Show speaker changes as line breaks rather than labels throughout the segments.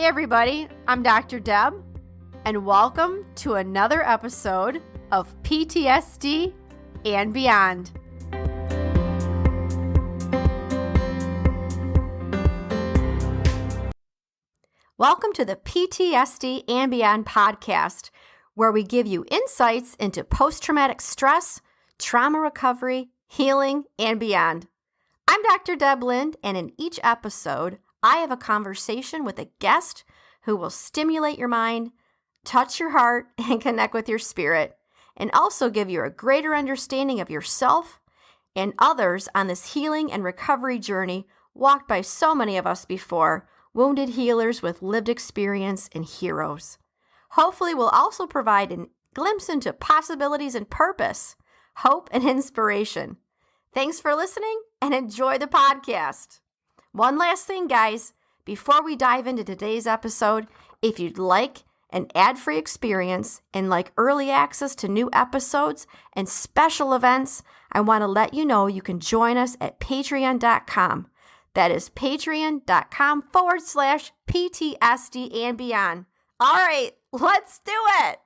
Hey everybody, I'm Dr. Deb, and welcome to another episode of PTSD and Beyond. Welcome to the PTSD and Beyond podcast, where we give you insights into post-traumatic stress, trauma recovery, healing, and beyond. I'm Dr. Deb Lind, and in each episode, I have a conversation with a guest who will stimulate your mind, touch your heart, and connect with your spirit, and also give you a greater understanding of yourself and others on this healing and recovery journey walked by so many of us before, wounded healers with lived experience and heroes. Hopefully, we'll also provide a glimpse into possibilities and purpose, hope, and inspiration. Thanks for listening and enjoy the podcast. One last thing, guys, before we dive into today's episode, if you'd like an ad-free experience and like early access to new episodes and special events, I want to let you know you can join us at patreon.com. That is patreon.com/PTSD and Beyond. All right, let's do it.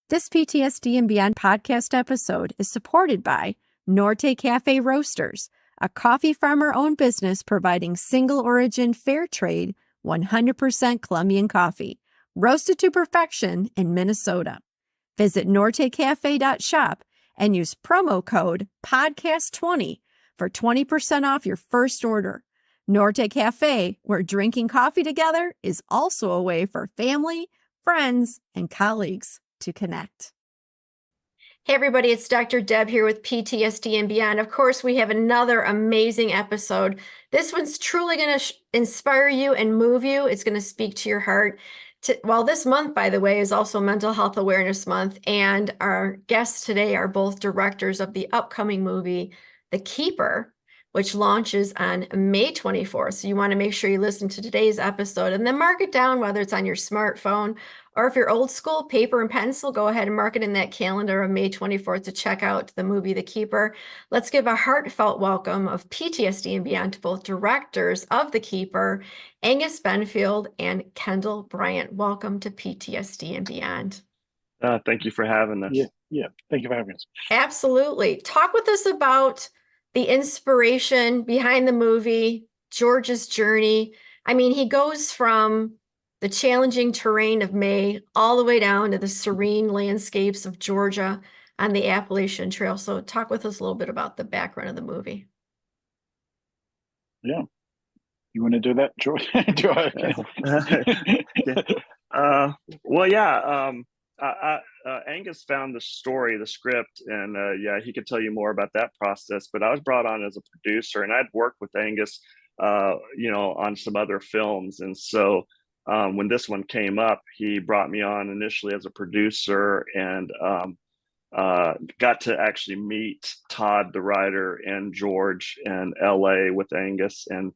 This PTSD and Beyond podcast episode is supported by Norte Cafe Roasters, a coffee farmer-owned business providing single-origin, fair trade, 100% Colombian coffee, roasted to perfection in Minnesota. Visit nortecafe.shop and use promo code PODCAST20 for 20% off your first order. Norte Cafe, where drinking coffee together is also a way for family, friends, and colleagues to connect. Hey everybody, it's Dr. Deb here with PTSD and Beyond. Of course, we have another amazing episode. This one's truly going to inspire you and move you. It's going to speak to your heart. Well, this month, by the way, is also Mental Health Awareness Month, and our guests today are both directors of the upcoming movie, The Keeper, which launches on May 24th. So you want to make sure you listen to today's episode and then mark it down, whether it's on your smartphone or if you're old school, paper and pencil, go ahead and mark it in that calendar of May 24th to check out the movie, The Keeper. Let's give a heartfelt welcome of PTSD and Beyond to both directors of The Keeper, Angus Benfield and Kendall Bryant. Welcome to PTSD and Beyond.
Thank you for having us.
Yeah. Thank you for having us.
Absolutely. Talk with us about the inspiration behind the movie, George's journey. I mean, he goes from the challenging terrain of May all the way down to the serene landscapes of Georgia on the Appalachian Trail. So talk with us a little bit about the background of the movie.
Yeah. You want to do that, George?
Angus found the story, the script, and he could tell you more about that process. But I was brought on as a producer, and I'd worked with Angus, on some other films. And so when this one came up, he brought me on initially as a producer, and got to actually meet Todd, the writer, and George in LA with Angus, and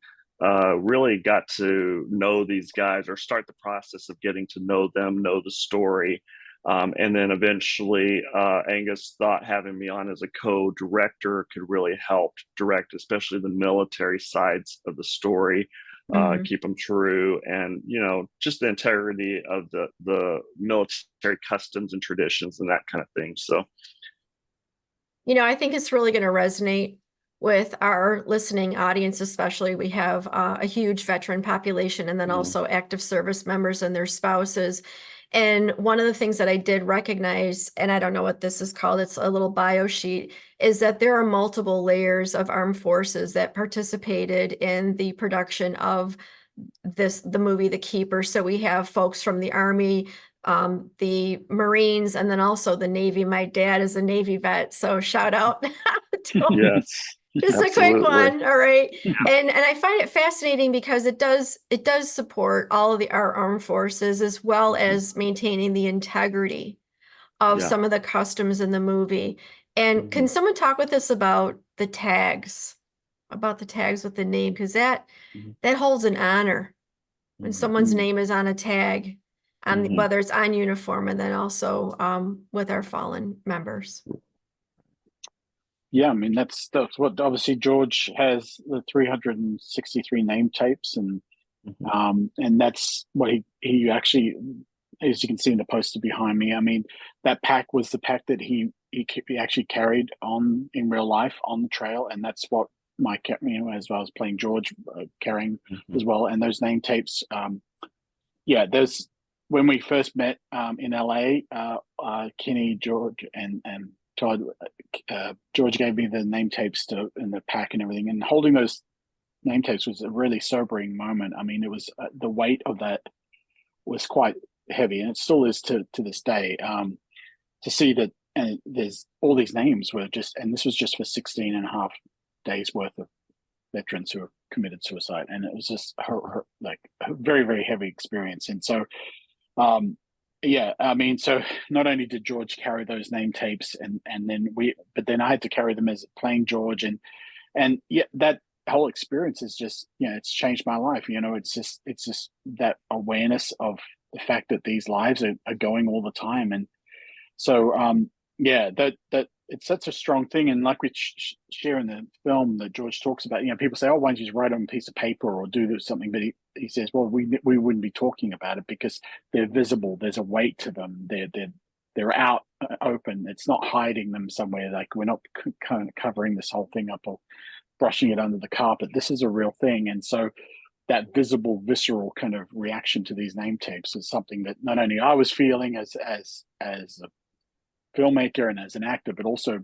really got to know these guys, or start the process of getting to know them, know the story. And then eventually Angus thought having me on as a co-director could really help direct, especially the military sides of the story, keep them true, and, just the integrity of the military customs and traditions and that kind of thing. So,
I think it's really going to resonate with our listening audience, especially. We have a huge veteran population, and then also active service members and their spouses. And one of the things that I did recognize, and I don't know what this is called, it's a little bio sheet, is that there are multiple layers of armed forces that participated in the production of the movie, The Keeper. So we have folks from the Army, the Marines, and then also the Navy. My dad is a Navy vet, so shout out to him.
Yes.
Just
Absolutely.
a quick one, all right. And I find it fascinating because it does support all of our armed forces, as well as maintaining the integrity of some of the customs in the movie. And can someone talk with us about the tags with the name? Because that holds an honor when someone's name is on a tag. on whether it's on uniform and then also with our fallen members.
Yeah, I mean that's what obviously George has the 363 name tapes, and that's what he actually, as you can see in the poster behind me. I mean, that pack was the pack that he actually carried on in real life on the trail, and that's what Mike, as well as playing George, carrying as well. And those name tapes, there's when we first met in LA, Kenny, George, and Todd, George gave me the name tapes and the pack and everything, and holding those name tapes was a really sobering moment. I mean, it was the weight of that was quite heavy, and it still is to this day. To see that, and there's all these names were just, and this was just for 16 and a half days worth of veterans who have committed suicide, and it was just like a very, very heavy experience. And so I mean, so not only did George carry those name tapes, and then I had to carry them as playing George, and that whole experience is just, it's changed my life. It's just that awareness of the fact that these lives are going all the time. And so that it's such a strong thing. And like we share in the film that George talks about, people say, oh, why don't you just write on a piece of paper or do something? But he says, well, we wouldn't be talking about it because they're visible. There's a weight to them. They're out open. It's not hiding them somewhere. Like, we're not kind of covering this whole thing up or brushing it under the carpet. This is a real thing. And so that visible, visceral kind of reaction to these name tapes is something that not only I was feeling as a filmmaker and as an actor, but also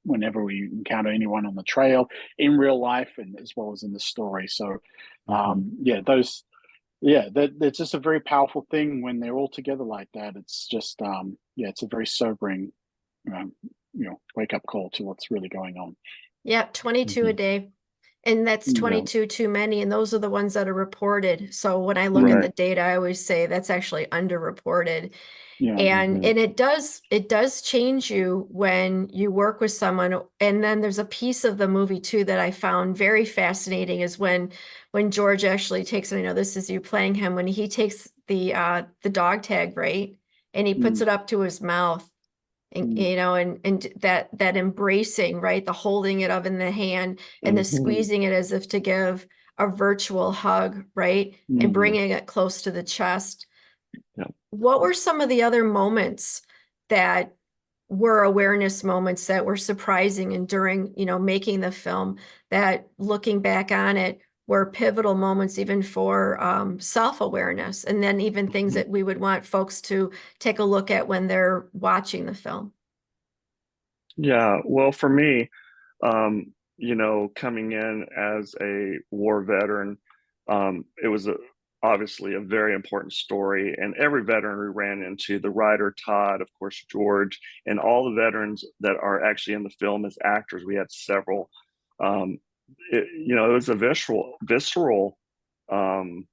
whenever we encounter anyone on the trail in real life, and as well as in the story. So that's just a very powerful thing when they're all together like that. It's just it's a very sobering wake up call to what's really going on.
22 a day, and that's 22 too many, and those are the ones that are reported. So when I look at the data, I always say that's actually underreported. And it does change you when you work with someone. And then there's a piece of the movie too that I found very fascinating, is when George actually takes, and I know this is you playing him, when he takes the dog tag, right, and he puts it up to his mouth, and and that embracing, right, the holding it of in the hand and the squeezing it as if to give a virtual hug, right, and bringing it close to the chest. What were some of the other moments that were awareness moments that were surprising, and during, making the film, that looking back on it were pivotal moments even for self-awareness, and then even things that we would want folks to take a look at when they're watching the film?
Yeah, well, for me, coming in as a war veteran, it was obviously a very important story. And every veteran we ran into, the writer Todd, of course, George, and all the veterans that are actually in the film as actors, we had several. It was a visceral kind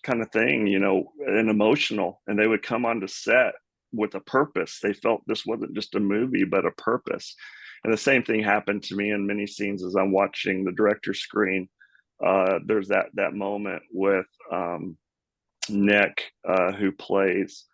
of thing, and emotional. And they would come onto set with a purpose. They felt this wasn't just a movie, but a purpose. And the same thing happened to me in many scenes as I'm watching the director's screen. There's that moment with Nick, who plays,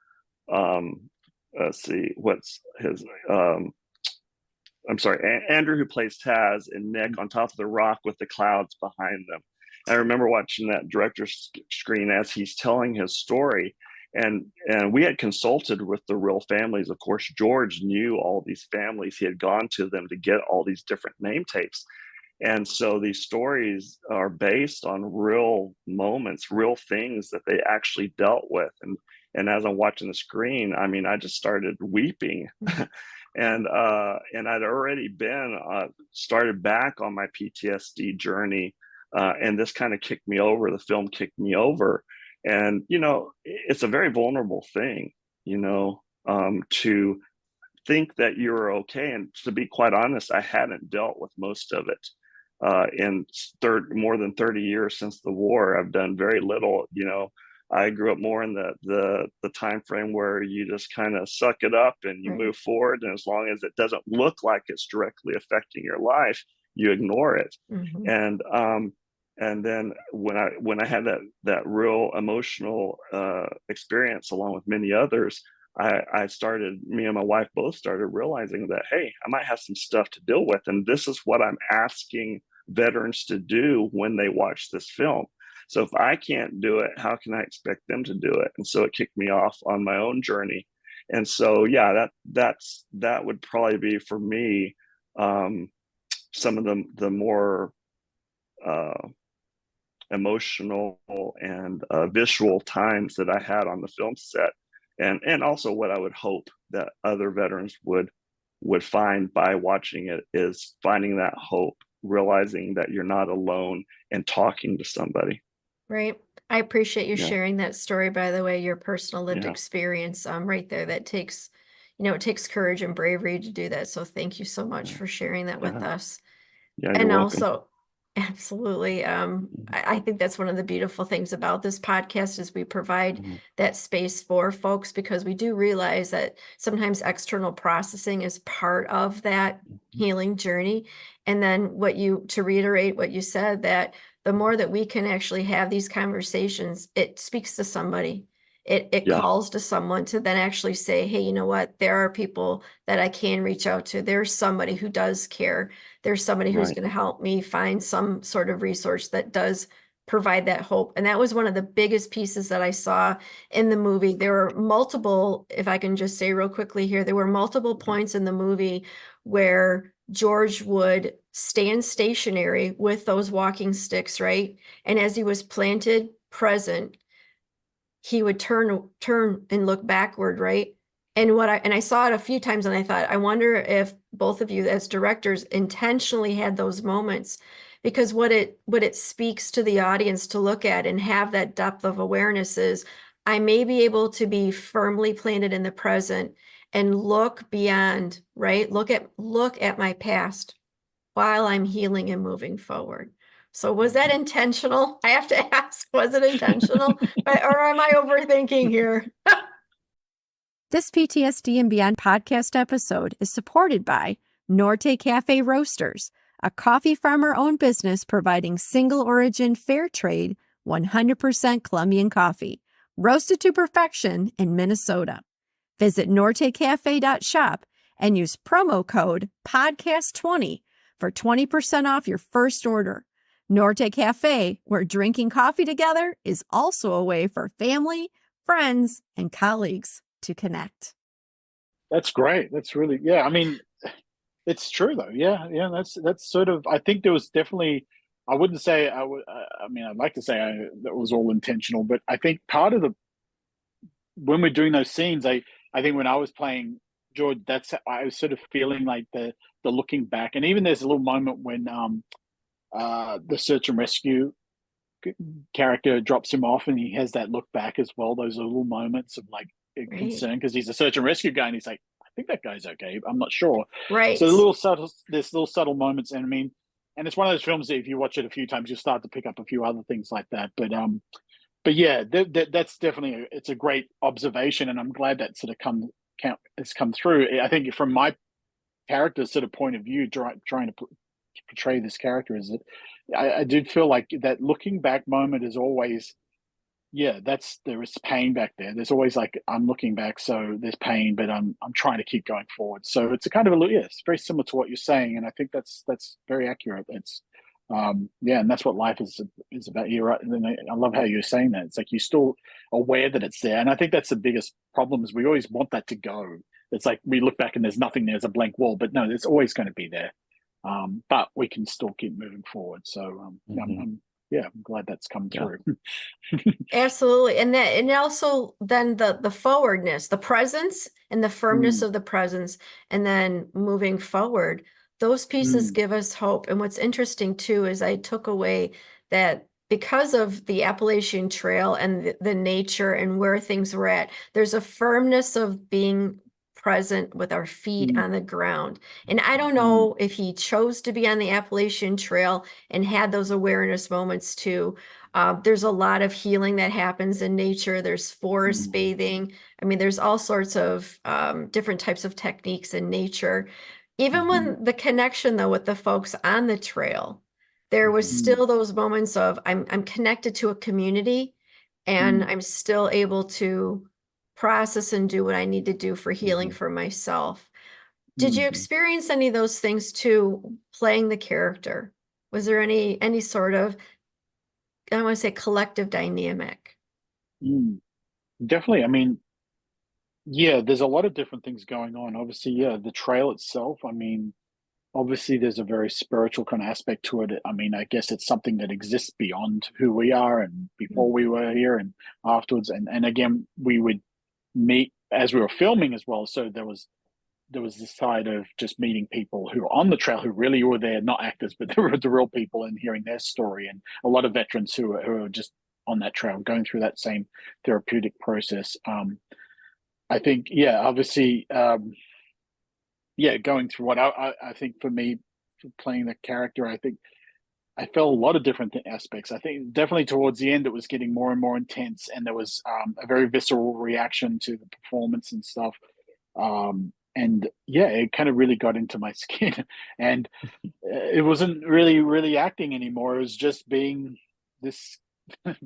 let's see, what's his, I'm sorry, Andrew, who plays Taz, and Nick on top of the rock with the clouds behind them. And I remember watching that director's screen as he's telling his story. And we had consulted with the real families. Of course, George knew all these families. He had gone to them to get all these different name tapes. And so these stories are based on real moments, real things that they actually dealt with. And as I'm watching the screen, I mean, I just started weeping. And I'd already been started back on my PTSD journey. And this kind of kicked me over. The film kicked me over. And, it's a very vulnerable thing, to think that you're okay. And to be quite honest, I hadn't dealt with most of it. In more than 30 years since the war, I've done very little. I grew up more in the time frame where you just kind of suck it up and you move forward. And as long as it doesn't look like it's directly affecting your life, you ignore it. And then when I had that real emotional experience along with many others, me and my wife both started realizing that, hey, I might have some stuff to deal with, and this is what I'm asking veterans to do when they watch this film. So if I can't do it, how can I expect them to do it? And so it kicked me off on my own journey. And so, yeah, that would probably be for me, some of the more emotional and visual times that I had on the film set, and also what I would hope that other veterans would find by watching it is finding that hope, realizing that you're not alone, and talking to somebody.
Right. I appreciate you
Yeah.
sharing that story, by the way, your personal lived
Yeah.
experience, right there. That takes, it takes courage and bravery to do that. So thank you so much for sharing that with
Yeah.
us.
Yeah, you're
And
welcome.
also, absolutely, I think that's one of the beautiful things about this podcast is we provide that space for folks, because we do realize that sometimes external processing is part of that healing journey. And then to reiterate what you said, that the more that we can actually have these conversations, it speaks to somebody. It
Yeah.
calls to someone to then actually say, hey, you know what? There are people that I can reach out to. There's somebody who does care. There's somebody who's
Right.
going to help me find some sort of resource that does provide that hope. And that was one of the biggest pieces that I saw in the movie. There were multiple, if I can just say real quickly here, there were multiple points in the movie where George would stand stationary with those walking sticks, right? And as he was planted present, he would turn and look backward, right? And I saw it a few times, and I thought, I wonder if both of you as directors intentionally had those moments, because what it speaks to the audience to look at and have that depth of awareness is, I may be able to be firmly planted in the present and look beyond, right? Look at my past while I'm healing and moving forward. So was that intentional? I have to ask, was it intentional? Or am I overthinking here? This PTSD and Beyond podcast episode is supported by Norte Cafe Roasters, a coffee farmer-owned business providing single-origin, fair trade, 100% Colombian coffee, roasted to perfection in Minnesota. Visit nortecafe.shop and use promo code PODCAST20 for 20% off your first order. Norte Cafe, where drinking coffee together is also a way for family, friends, and colleagues to connect.
That's great. That's really, yeah. I mean, it's true though. Yeah, yeah. That's sort of. I think there was definitely. I wouldn't say I would. I mean, I'd like to say that was all intentional, but I think part of the when we're doing those scenes, I think when I was playing George, I was sort of feeling like the looking back, and even there's a little moment when the search and rescue character drops him off, and he has that look back as well. Those little moments of like concern, because he's a search and rescue guy, and he's like, I think that guy's okay. I'm not sure.
Right.
So there's little subtle moments, and I mean, and it's one of those films that if you watch it a few times, you start to pick up a few other things like that. But yeah, that's definitely it's a great observation, and I'm glad that sort of has come through. I think from my character's sort of point of view, trying to portray this character, is that I did feel like that looking back moment is always, yeah, there is pain back there. There's always like, I'm looking back, so there's pain, but I'm trying to keep going forward. So it's a kind of it's very similar to what you're saying, and I think that's very accurate. It's yeah, and that's what life is about. You're right. And I love how you're saying that. It's like you're still aware that it's there, and I think that's the biggest problem is we always want that to go. It's like we look back and there's nothing there, there's a blank wall, but no, there's always going to be there. But we can still keep moving forward. So I'm glad that's come through.
Absolutely. And also then the forwardness, the presence and the firmness of the presence, and then moving forward, those pieces give us hope. And what's interesting too is I took away that because of the Appalachian Trail and the nature and where things were at, there's a firmness of being present with our feet on the ground. And I don't know if he chose to be on the Appalachian Trail and had those awareness moments too. There's a lot of healing that happens in nature. There's forest bathing. I mean, there's all sorts of different types of techniques in nature. Even when the connection though with the folks on the trail, there was
Mhm.
still those moments of I'm connected to a community, and I'm still able to process and do what I need to do for healing for myself. Did you
Mhm.
experience any of those things too, playing the character? Was there any sort of, I don't want to say collective dynamic?
Mm. Definitely. I mean, yeah, there's a lot of different things going on. Obviously, yeah, the trail itself, I mean, obviously there's a very spiritual kind of aspect to it. I mean, I guess it's something that exists beyond who we are and before we were here and afterwards. And again, we would meet as we were filming as well. So there was this side of just meeting people who were on the trail who really were there, not actors, but they were the real people, and hearing their story. And a lot of veterans who are just on that trail, going through that same therapeutic process. I think, yeah, obviously, yeah, going through what I think for me, for playing the character, I think I felt a lot of different aspects. I think definitely towards the end, it was getting more and more intense, and there was a very visceral reaction to the performance and stuff. And yeah, it kind of really got into my skin, and it wasn't really acting anymore. It was just being this,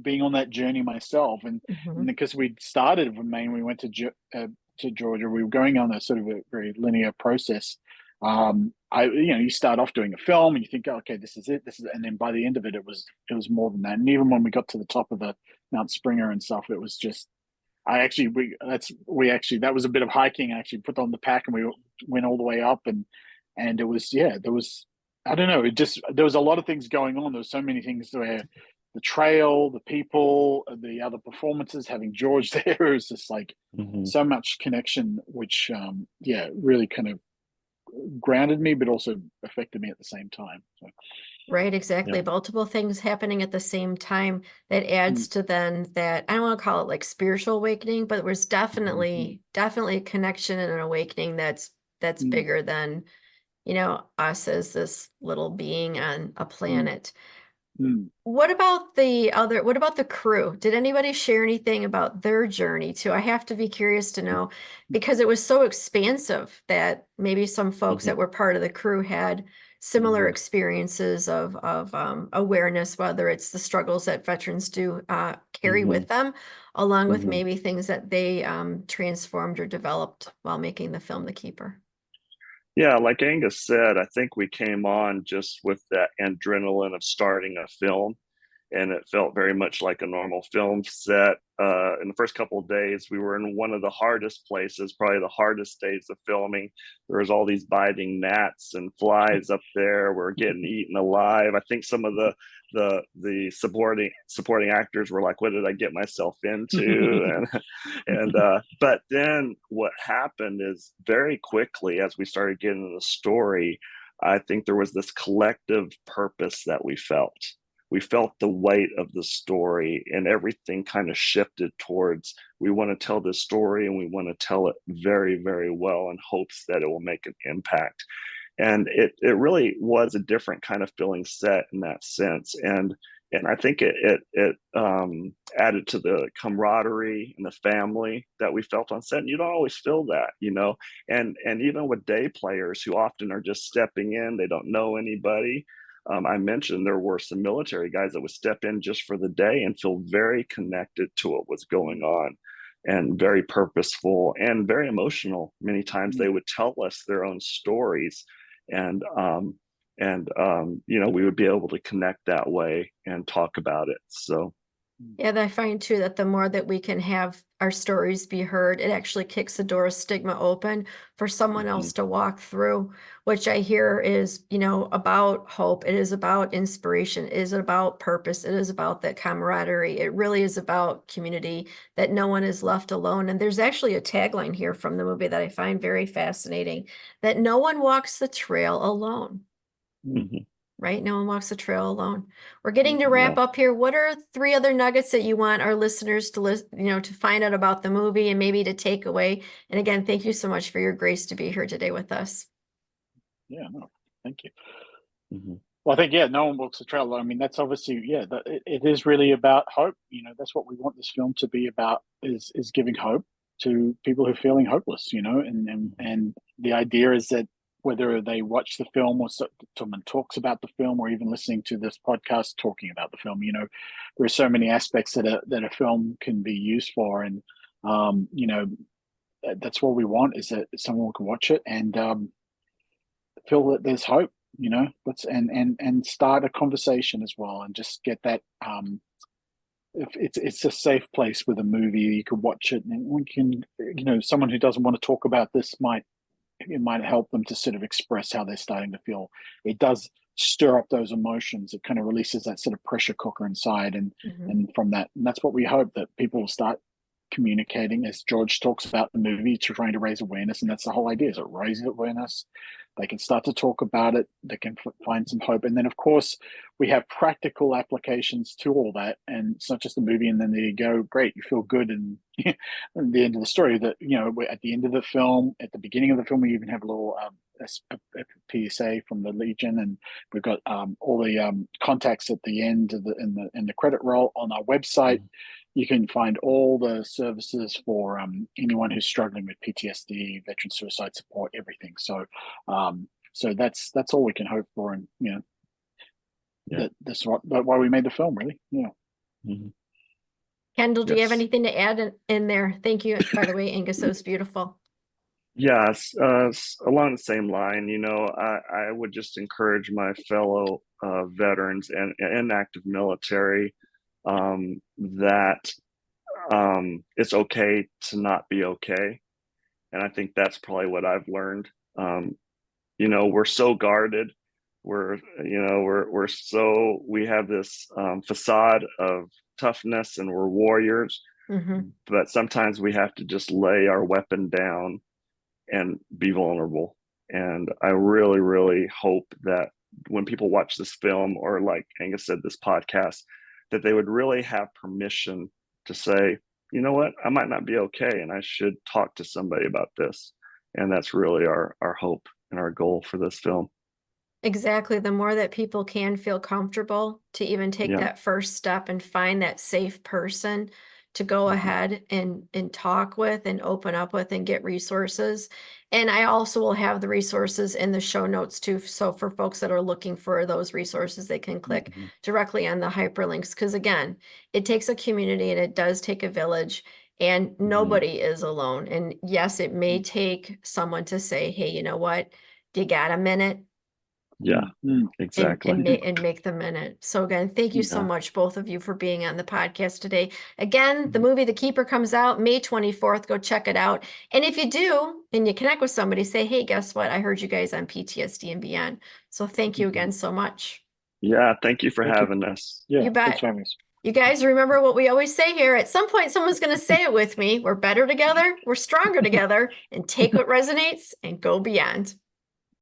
being on that journey myself. And
Mhm.
because we started from Maine, we went to Georgia. We were going on a sort of a very linear process. You start off doing a film, and you think, oh, okay, this is it, and then by the end of it, it was more than that. And even when we got to the top of the Mount Springer and stuff, it was just I actually we actually that was a bit of hiking. I actually put on the pack and we went all the way up, and it was, yeah, there was, I don't know, it just, there was a lot of things going on. There was so many things where the trail, the people, the other performances, having George there, it was just like
Mhm.
so much connection, which yeah, really kind of grounded me, but also affected me at the same time. So
Right,
Yeah.
exactly. Multiple things happening at the same time that
mm,
adds to then that, I don't want to call it like spiritual awakening, but there's
Mhm.
definitely a connection and an awakening that's
mm,
bigger than, us as this little being on a
mm,
planet.
mm,
What about the crew? Did anybody share anything about their journey too? I have to be curious to know, because it was so expansive that maybe some folks
Mhm.
that were part of the crew had similar
Mhm.
experiences of awareness, whether it's the struggles that veterans do carry
Mhm.
with them, along with
Mhm.
maybe things that they transformed or developed while making the film The Keeper.
Yeah, like Angus said, I think we came on just with that adrenaline of starting a film, and it felt very much like a normal film set. In the first couple of days, we were in one of the hardest places, probably the hardest days of filming. There was all these biting gnats and flies up there. We're getting eaten alive. I think some of the supporting actors were like, "What did I get myself into?" And but then what happened is very quickly as we started getting into the story, I think there was this collective purpose that we felt the weight of the story, and everything kind of shifted towards we want to tell this story and we want to tell it very, very well in hopes that it will make an impact. And it really was a different kind of feeling set in that sense. And I think it added to the camaraderie and the family that we felt on set. And you don't always feel that. And even with day players who often are just stepping in, they don't know anybody. I mentioned there were some military guys that would step in just for the day and feel very connected to what was going on, and very purposeful and very emotional. Many times they
mm,
would tell us their own stories, and we would be able to connect that way and talk about it. So
mm,
Yeah, and I find too that the more that we can have our stories be heard, it actually kicks the door of stigma open for someone
mhm,
else to walk through, which I hear is, about hope. It is about inspiration. It is about purpose. It is about that camaraderie. It really is about community, that no one is left alone. And there's actually a tagline here from the movie that I find very fascinating, that no one walks the trail alone.
mm,
mhm,
Right? No one walks the trail alone. We're getting to
yeah.
wrap up here. What are three other nuggets that you want our listeners to to find out about the movie and maybe to take away? And again, thank you so much for your grace to be here today with us.
yeah, no, thank you.
Mhm,
Well, I think, yeah, no one walks the trail. I mean, that's obviously, yeah, it is really about hope. That's what we want this film to be about, is giving hope to people who are feeling hopeless. And
mhm,
and the idea is that whether they watch the film or someone talks about the film, or even listening to this podcast talking about the film. You know, there are so many aspects that a film can be used for, and you know, that's what we want, is that someone can watch it and feel that there's hope. You know, and start a conversation as well, and just get that. If it's a safe place with a movie, you can watch it, and we can, you know, someone who doesn't want to talk about this might help them to sort of express how they're starting to feel. It does stir up those emotions. It kind of releases that sort of pressure cooker inside, and from that, and that's what we hope, that people will start communicating, as George talks about the movie, to trying to raise awareness. And that's the whole idea, is it raises awareness. They can start to talk about it. They can find some hope. And then, of course, we have practical applications to all that. And it's not just a movie and then there you go, great, you feel good. And at the end of the story, that, you know, at the end of the film, at the beginning of the film, we even have a little a PSA from the Legion, and we've got all the contacts at the end of in the credit roll on our website. You can find all the services for anyone who's struggling with PTSD, veteran suicide support, everything. So, so that's all we can hope for, and you know, that's why we made the film, really. Yeah.
Kendall, do you have anything to add in there? Thank you, by the way, Angus. That was beautiful.
Yes, along the same line, you know, I would just encourage my fellow veterans and active military that it's okay to not be okay. And I think that's probably what I've learned. You know, we're so guarded. We have this facade of toughness, and we're warriors, but sometimes we have to just lay our weapon down and be vulnerable. And I really, really hope that when people watch this film, or like Angus said, this podcast, that they would really have permission to say, you know what, I might not be okay, and I should talk to somebody about this. And that's really our hope and our goal for this film.
Exactly. The more that people can feel comfortable to even take that first step and find that safe person to go ahead and talk with and open up with and get resources. And I also will have the resources in the show notes too. So for folks that are looking for those resources, they can click directly on the hyperlinks. Because again, it takes a community and it does take a village, and nobody is alone. And yes, it may take someone to say, hey, you know what? Do you got a minute?
Yeah, exactly.
And make the minute. So again, thank you so much, both of you, for being on the podcast today. Again, the movie The Keeper comes out May 24th. Go check it out. And if you do, and you connect with somebody, say, hey, guess what? I heard you guys on PTSD and Beyond. So thank you again so much.
Yeah, thank you for having us.
Yeah,
you bet. You guys remember what we always say here. At some point, someone's going to say it with me. We're better together. We're stronger together. And take what resonates and go beyond.